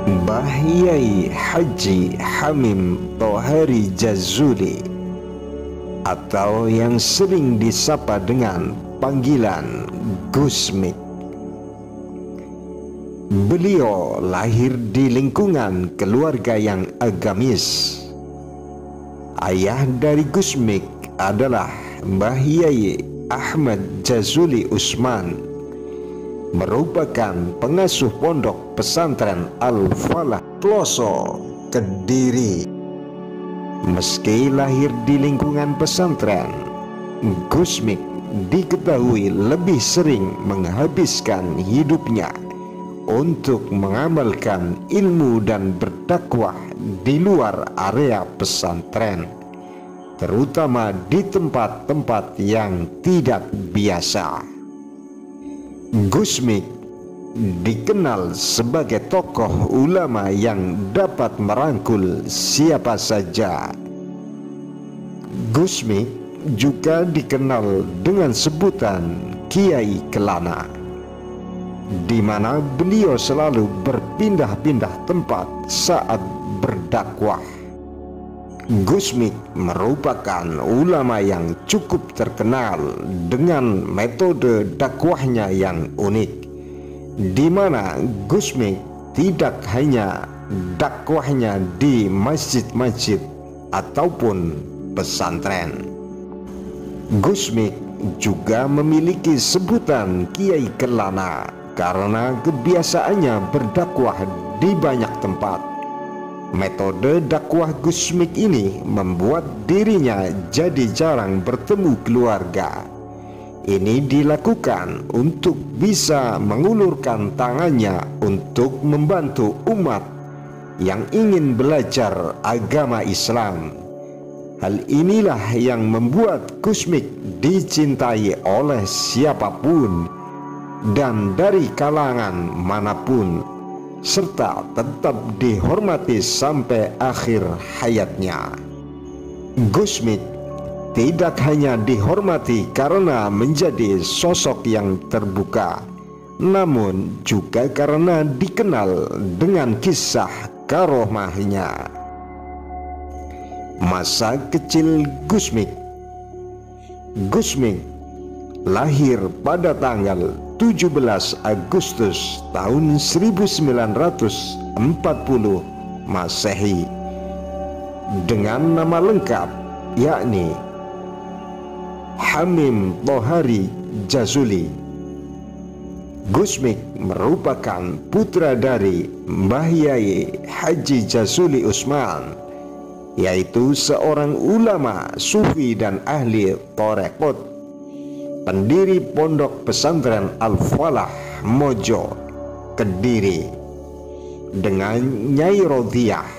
Mbah Yai Haji Hamim Thohari Jazuli, atau yang sering disapa dengan panggilan Gus Mik. Beliau lahir di lingkungan keluarga yang agamis. Ayah dari Gus Mik adalah Mbah Yai Ahmad Jazuli Usman, merupakan pengasuh pondok pesantren Al-Falah Ploso, Kediri. Meski lahir di lingkungan pesantren, Gus Mik diketahui lebih sering menghabiskan hidupnya untuk mengamalkan ilmu dan berdakwah di luar area pesantren, terutama di tempat-tempat yang tidak biasa. Gus Mik dikenal sebagai tokoh ulama yang dapat merangkul siapa saja. Gus Mik juga dikenal dengan sebutan Kiai Kelana, di mana beliau selalu berpindah-pindah tempat saat berdakwah. Gus Mik merupakan ulama yang cukup terkenal dengan metode dakwahnya yang unik, di mana Gus Mik tidak hanya dakwahnya di masjid-masjid ataupun pesantren. Gus Mik juga memiliki sebutan Kiai Kelana karena kebiasaannya berdakwah di banyak tempat. Metode dakwah Gus Mik ini membuat dirinya jadi jarang bertemu keluarga. Ini dilakukan untuk bisa mengulurkan tangannya untuk membantu umat yang ingin belajar agama Islam. Hal inilah yang membuat Gus Mik dicintai oleh siapapun dan dari kalangan manapun, serta tetap dihormati sampai akhir hayatnya. Gus Mik tidak hanya dihormati karena menjadi sosok yang terbuka, namun juga karena dikenal dengan kisah karomahnya. Masa kecil Gus Mik. Gus Mik lahir pada tanggal 17 Agustus tahun 1940 Masehi dengan nama lengkap yakni Hamim Thohari Jazuli. Gus Mik merupakan putra dari Mbah Yai Haji Jazuli Usman, yaitu seorang ulama sufi dan ahli torekot, pendiri pondok pesantren Al-Falah Mojo, Kediri, dengan Nyai Rodhiah.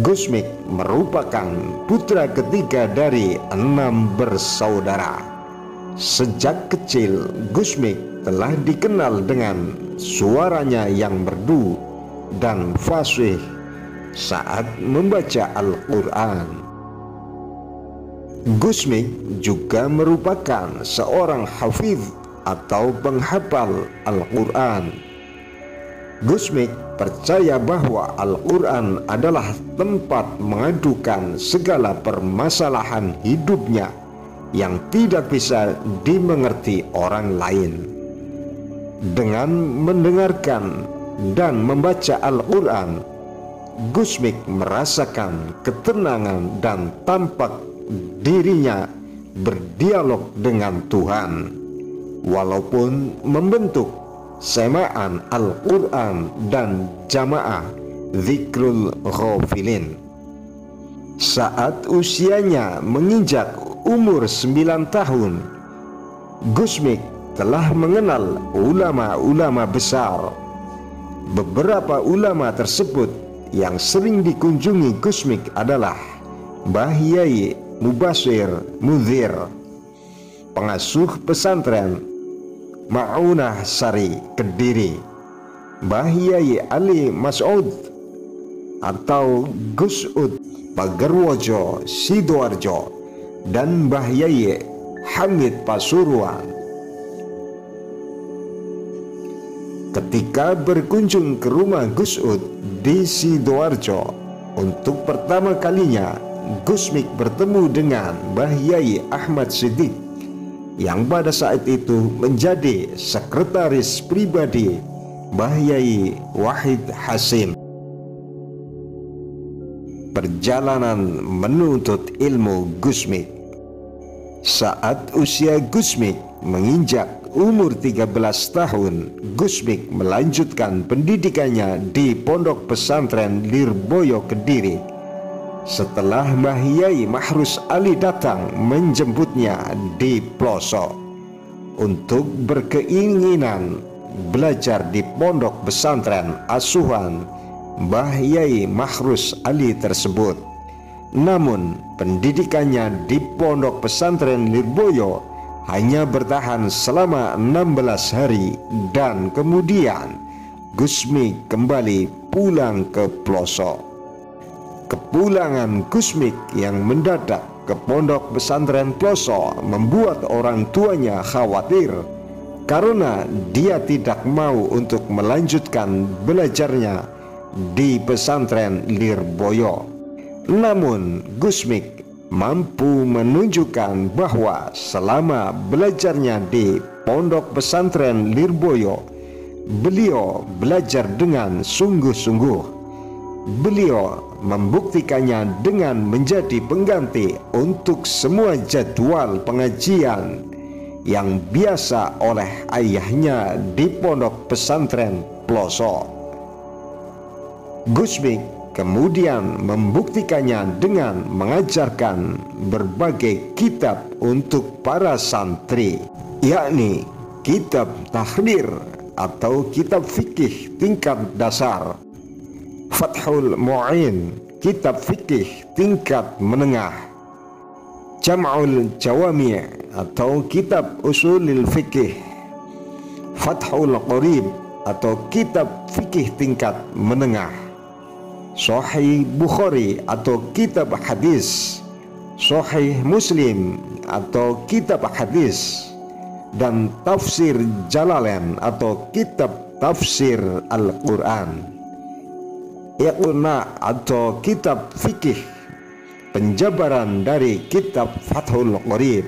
Gus Mik merupakan putra ketiga dari 6 bersaudara. Sejak kecil, Gus Mik telah dikenal dengan suaranya yang merdu dan fasih saat membaca Al-Quran. Gus Mik juga merupakan seorang hafiz atau penghafal Al-Quran. Gus Mik percaya bahwa Al-Quran adalah tempat mengadukan segala permasalahan hidupnya yang tidak bisa dimengerti orang lain. Dengan mendengarkan dan membaca Al-Quran, Gus Mik merasakan ketenangan dan tampak dirinya berdialog dengan Tuhan, walaupun membentuk semaan Al-Quran dan jamaah Zikrul Ghafilin. Saat usianya menginjak umur 9 tahun, Gus Mik telah mengenal ulama-ulama besar. Beberapa ulama tersebut yang sering dikunjungi Gus Mik adalah Mbah Yai Mubashir Mudhir, pengasuh pesantren Ma'unah Sari, Kediri; Mbah Yai Ali Mas'ud atau Gus Ud Pagerwojo, Sidoarjo; dan Mbah Yai Hamid Pasuruan. ketika berkunjung ke rumah Gus Ud di Sidoarjo. Untuk pertama kalinya Gus Mik bertemu dengan Mbah Yai Ahmad Siddiq yang pada saat itu menjadi sekretaris pribadi Mbah Yai Wahid Hasim. Perjalanan menuntut ilmu Gus Mik. Saat usia Gus Mik menginjak umur 13 tahun, Gus Mik melanjutkan pendidikannya di Pondok Pesantren Lirboyo Kediri. Setelah Mbah Yai Mahrus Ali datang menjemputnya di pelosok untuk berkeinginan belajar di Pondok Pesantren asuhan Mbah Yai Mahrus Ali tersebut. Namun pendidikannya di Pondok Pesantren Lirboyo hanya bertahan selama 16 hari dan kemudian Gus Mik kembali pulang ke pelosok. Kepulangan Gus Mik yang mendadak ke Pondok Pesantren pelosok membuat orang tuanya khawatir karena dia tidak mau untuk melanjutkan belajarnya di pesantren Lirboyo. Namun Gus Mik mampu menunjukkan bahwa selama belajarnya di Pondok Pesantren Lirboyo, beliau belajar dengan sungguh-sungguh. Beliau membuktikannya dengan menjadi pengganti untuk semua jadwal pengajian yang biasa oleh ayahnya di Pondok Pesantren pelosok. Gus Mik kemudian membuktikannya dengan mengajarkan berbagai kitab untuk para santri, yakni kitab tahrir atau kitab fikih tingkat dasar, Fathul Mu'in kitab fikih tingkat menengah, Jam'ul Jawami' atau kitab usulil fikih, Fathul Qorib atau kitab fikih tingkat menengah, Sahih Bukhari atau kitab hadis, Sahih Muslim atau kitab hadis, dan Tafsir Jalalain atau kitab tafsir Al-Quran, Iqna atau kitab fikih penjabaran dari kitab Fathul Qorib,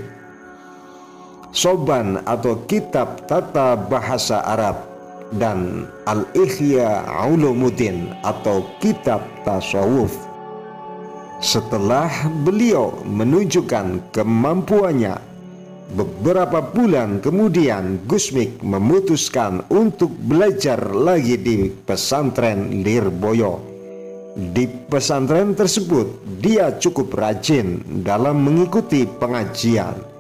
Soban atau kitab tata bahasa Arab, dan Al-Ihya Ulumuddin atau kitab tasawuf. Setelah beliau menunjukkan kemampuannya, beberapa bulan kemudian Gus Mik memutuskan untuk belajar lagi di pesantren Lirboyo. Di pesantren tersebut dia cukup rajin dalam mengikuti pengajian.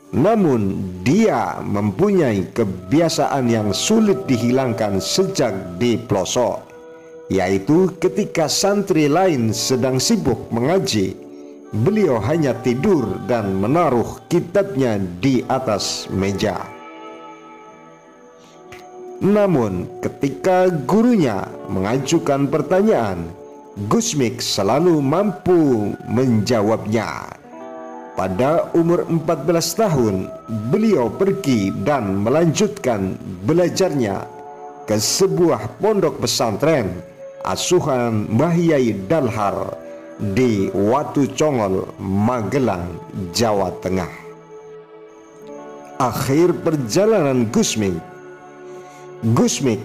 Namun dia mempunyai kebiasaan yang sulit dihilangkan sejak di pelosok, yaitu ketika santri lain sedang sibuk mengaji, beliau hanya tidur dan menaruh kitabnya di atas meja. Namun ketika gurunya mengajukan pertanyaan, Gus Mik selalu mampu menjawabnya. Pada umur 14 tahun, beliau pergi dan melanjutkan belajarnya ke sebuah pondok pesantren asuhan Mbah Yai Dalhar di Watu Congol, Magelang, Jawa Tengah. Akhir perjalanan Gus Mik. Gus Mik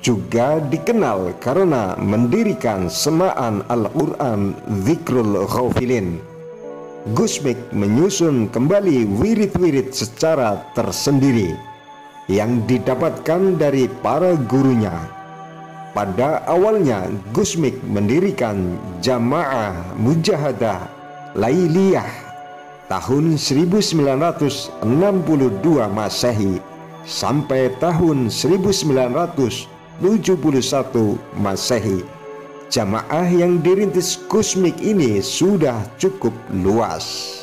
juga dikenal karena mendirikan semaan Al-Quran Dzikrul Ghafilin. Gus Mik menyusun kembali wirid-wirid secara tersendiri yang didapatkan dari para gurunya. Pada awalnya Gus Mik mendirikan Jamaah Mujahadah Lailiyah tahun 1962 Masehi sampai tahun 1971 Masehi. Jamaah yang dirintis Gus Mik ini sudah cukup luas.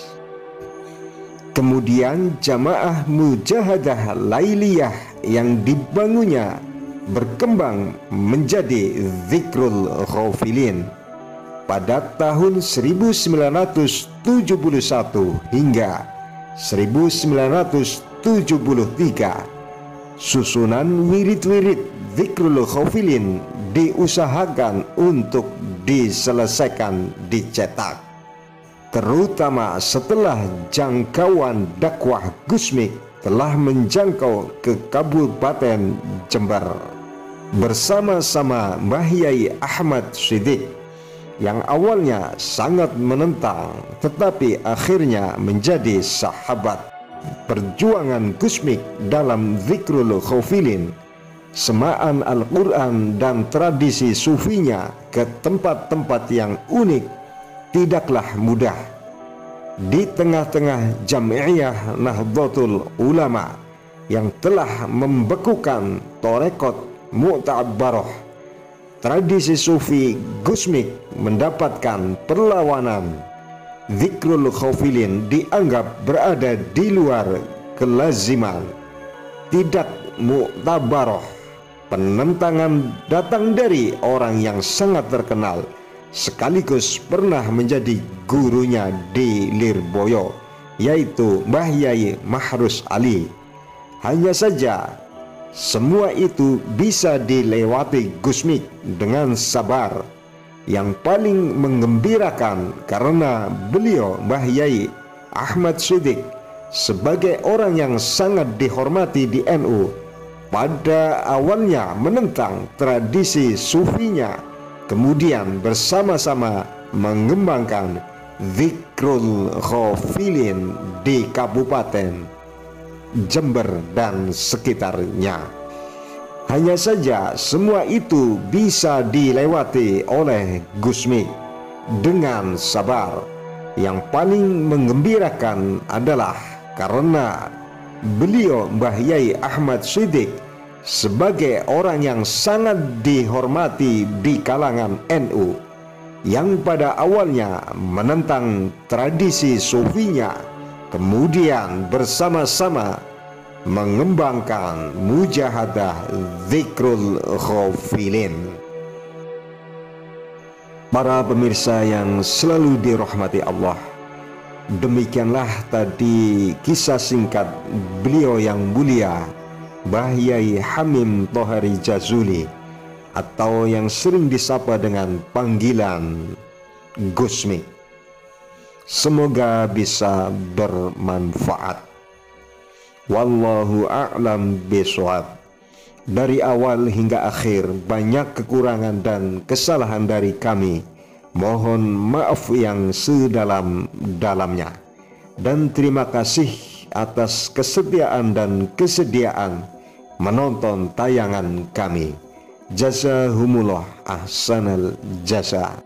Kemudian Jamaah Mujahadah Lailiyah yang dibangunnya berkembang menjadi Dzikrul Ghafilin pada tahun 1971 hingga 1973. Susunan wirid-wirid Dzikrul Ghafilin diusahakan untuk diselesaikan dicetak, terutama setelah jangkauan dakwah Gusmik telah menjangkau ke Kabupaten Jember. Bersama-sama Mbah Yai Ahmad Siddiq yang awalnya sangat menentang tetapi akhirnya menjadi sahabat, perjuangan Gusmik dalam Dzikrul Ghafilin, semaan Al-Quran dan tradisi sufinya ke tempat-tempat yang unik tidaklah mudah. Di tengah-tengah Jam'iyah Nahdlatul Ulama yang telah membekukan Torekot Mu'tabaroh, tradisi sufi Gusmik mendapatkan perlawanan. Dzikrul Ghafilin dianggap berada di luar kelaziman, tidak mu'tabaroh. Penentangan datang dari orang yang sangat terkenal sekaligus pernah menjadi gurunya di Lirboyo, yaitu Mbah Yai Mahrus Ali. Hanya saja semua itu bisa dilewati Gusmik dengan sabar. Yang paling menggembirakan karena beliau Mbah Yai Ahmad Siddiq sebagai orang yang sangat dihormati di NU pada awalnya menentang tradisi sufinya, kemudian bersama-sama mengembangkan Dzikrul Ghafilin di Kabupaten Jember dan sekitarnya. Hanya saja semua itu bisa dilewati oleh Gusmik dengan sabar. Yang paling menggembirakan adalah karena beliau Mbah Yai Ahmad Siddiq sebagai orang yang sangat dihormati di kalangan NU, yang pada awalnya menentang tradisi sufinya, kemudian bersama-sama mengembangkan mujahadah Dzikrul Ghafilin. Para pemirsa yang selalu dirahmati Allah, demikianlah tadi kisah singkat beliau yang mulia Mbah Yai Hamim Thohari Jazuli, atau yang sering disapa dengan panggilan Gusmik. Semoga bisa bermanfaat. Wallahu a'lam bishawab. Dari awal hingga akhir banyak kekurangan dan kesalahan dari kami. Mohon maaf yang sedalam-dalamnya. Dan terima kasih atas kesetiaan dan kesediaan menonton tayangan kami. Jazahumullah ahsanal jasa.